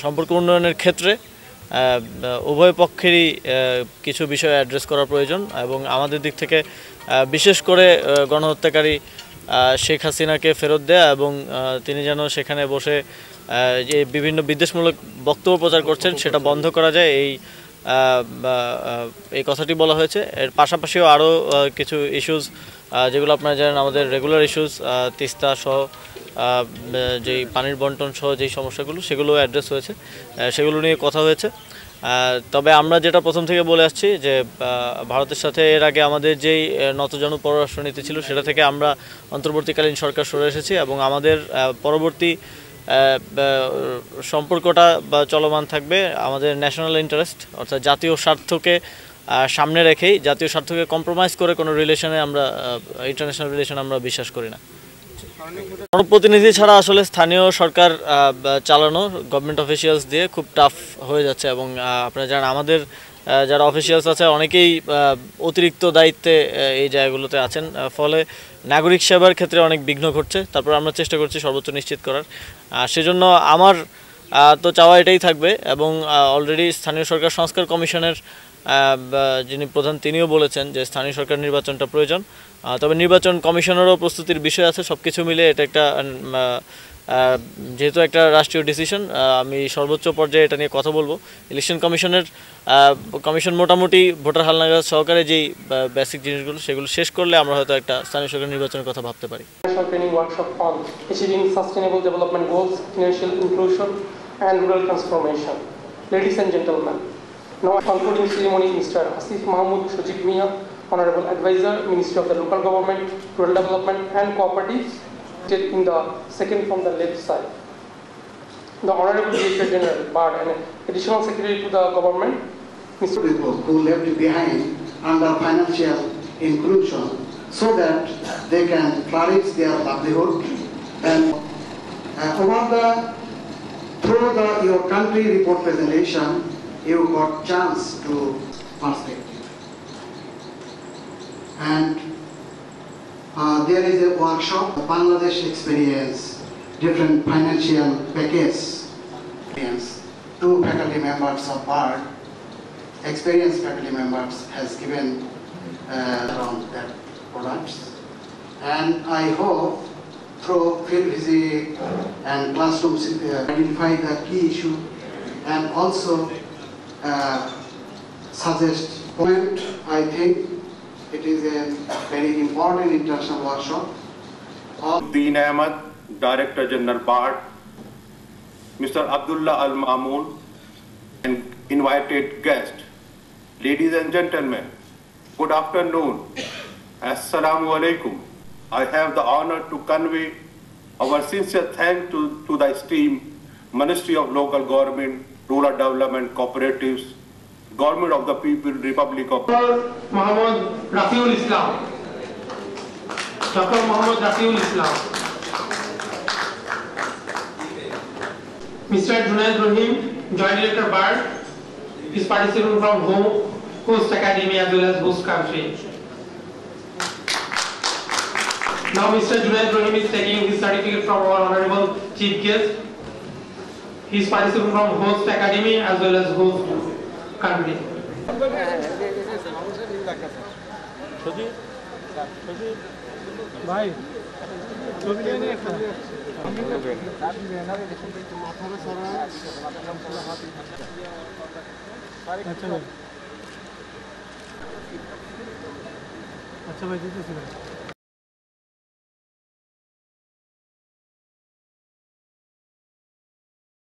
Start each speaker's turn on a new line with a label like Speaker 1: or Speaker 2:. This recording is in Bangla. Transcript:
Speaker 1: সম্পর্ক উন্নয়নের ক্ষেত্রে উভয় পক্ষেরই কিছু বিষয় অ্যাড্রেস করা প্রয়োজন এবং আমাদের দিক থেকে বিশেষ করে গণহত্যাকারী শেখ হাসিনাকে ফেরত দেয়া এবং তিনি যেন সেখানে বসে যে বিভিন্ন বিদ্বেষমূলক বক্তব্য প্রচার করছেন সেটা বন্ধ করা যায় এই কথাটি বলা হয়েছে। এর পাশাপাশিও আরও কিছু ইস্যুস যেগুলো আপনারা জানেন আমাদের রেগুলার ইস্যুস তিস্তা সহ যেই পানির বন্টন সহ যেই সমস্যাগুলো সেগুলো অ্যাড্রেস হয়েছে, সেগুলো নিয়ে কথা হয়েছে। তবে আমরা যেটা প্রথম থেকে বলে আসছি যে ভারতের সাথে এর আগে আমাদের যেই নতজানু পররাষ্ট্রনীতি ছিল সেটা থেকে আমরা অন্তর্বর্তীকালীন সরকার সরে এসেছি এবং আমাদের পরবর্তী সম্পর্কটা চলমান থাকবে আমাদের ন্যাশনাল ইন্টারেস্ট অর্থাৎ জাতীয় স্বার্থকে সামনে রেখেই, জাতীয় স্বার্থকে কম্প্রোমাইজ করে কোনো রিলেশনে আমরা ইন্টারন্যাশনাল রিলেশন আমরা বিশ্বাস করি না। জনপ্রতিনিধি ছাড়া আসলে স্থানীয় সরকার চালানো গভর্নমেন্ট অফিসিয়ালস দিয়ে খুব টাফ হয়ে যাচ্ছে এবং আপনারা জানেন আমাদের যারা অফিসিয়ালস আছে অনেকেই অতিরিক্ত দায়িত্বে এই জায়গাগুলোতে আছেন, ফলে নাগরিক সেবার ক্ষেত্রে অনেক বিঘ্ন ঘটছে। তারপর আমরা চেষ্টা করছি সর্বোচ্চ নিশ্চিত করার। সেজন্য আমার তো চাওয়া এটাই থাকবে এবং অলরেডি স্থানীয় সরকার সংস্কার কমিশনের যিনি প্রধান তিনিও বলেছেন যে স্থানীয় সরকার নির্বাচনটা প্রয়োজন। তবে নির্বাচন কমিশনেরও প্রস্তুতির বিষয় আছে। সব কিছু মিলে এটা একটা যেহেতু একটা রাষ্ট্রীয় ডিসিশন, আমি সর্বোচ্চ পর্যায়ে এটা নিয়ে কথা বলবো। ইলেকশন কমিশন মোটামুটি ভোটার হালনাগাদ সহকারে যেই বেসিক জিনিসগুলো সেগুলো শেষ করলে আমরা হয়তো একটা স্থানীয় সরকার নির্বাচনের কথা ভাবতে পারি।
Speaker 2: Training workshop on achieving sustainable development goals, financial inclusion and rural transformation. Ladies and gentlemen, now concluding ceremony, Mr. Asif Mahmood Shojib Mia, Honorable Advisor, Ministry of the Local Government, Rural Development and Cooperatives, in the second from the left side. The Honorable Director General, BARD, and Additional Secretary to the Government, Mr.
Speaker 3: People who left behind under financial inclusion so that they can flourish their livelihood and through your country report presentation you got chance to perspective and there is a workshop Bangladesh experience different financial package. Two faculty members of BARD, experienced faculty members has given around that products, and I hope through field visit and classroom identify the key issue and also suggest point. I think it is a very important international workshop.
Speaker 4: Dean Ahmed, Director General BARD, Mr. Abdullah Al Mamoon, and invited guest, ladies and gentlemen, good afternoon. Assalamu alaikum. I have the honor to convey our sincere thanks to the esteemed Ministry of Local Government, Rural Development, Cooperatives, Government of the People, Republic of
Speaker 2: Muhammad Rafiul Islam. Dr. Muhammad Rafiul Islam. Mr. Junaid Rahim, Joint Director BARD, is participating from Host Academy as well as host country. Now Mr. Junaid Rahim is taking his certificate from our Honorable Chief Guest. He is participating from Host Academy as well as host country.
Speaker 5: ভাই ছবি নিয়ে একটা আচ্ছা ভাই দিতেছি ভাই।